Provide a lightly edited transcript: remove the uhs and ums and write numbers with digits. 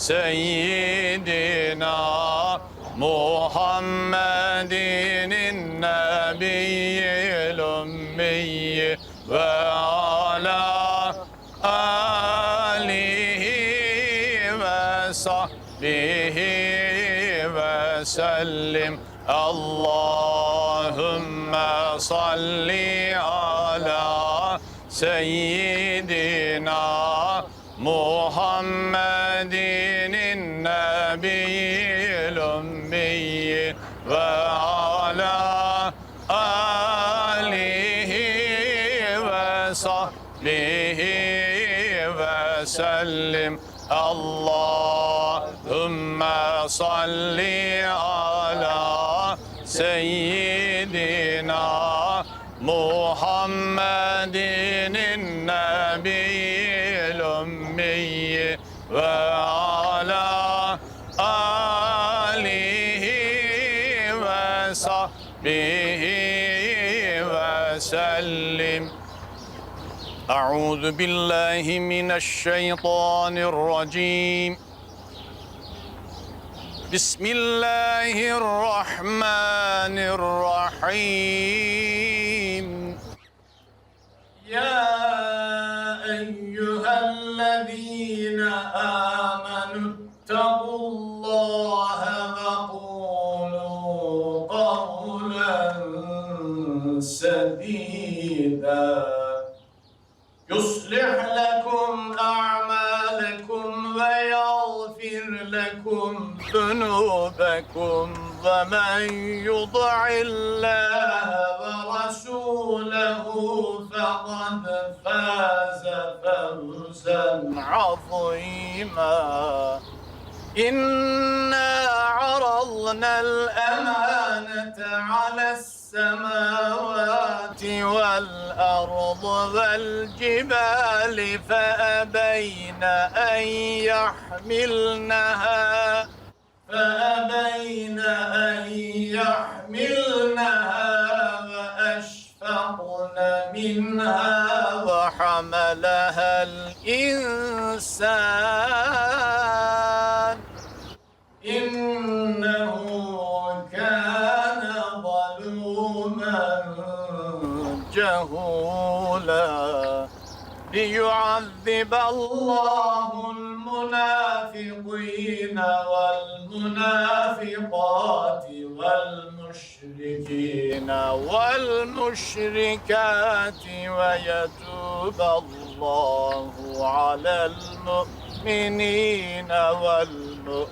سيدنا محمد النبي الأمي وعلى آله وصحبه وسلم. اللهم صل على سيدنا محمد النبي الأمي وعلى آله وصحبه وسلم. اللهم صل على سيدنا محمد النبي الأمي وعلى آله وصحبه وسلم. أعوذ بالله من الشيطان الرجيم. بسم الله الرحمن الرحيم. يا أيها الذين آمنوا اتقوا الله وقولوا قولا سديدا يصلح لكم أعمالكم ويغفر لكم ذنوبكم ومن يطع الله ورسوله فقد فاز فوزا عظيما. إنا عرضنا الأمانة على السماوات والأرض والجبال فأبين أن يحملنها وأشفقن منها وحملها الإنسان إنه كان ظلوما جهولا. ليعذب الله المنافقين والمنافقات والمشركين والمشركات ويتوب الله على المؤمنين والمؤمنات.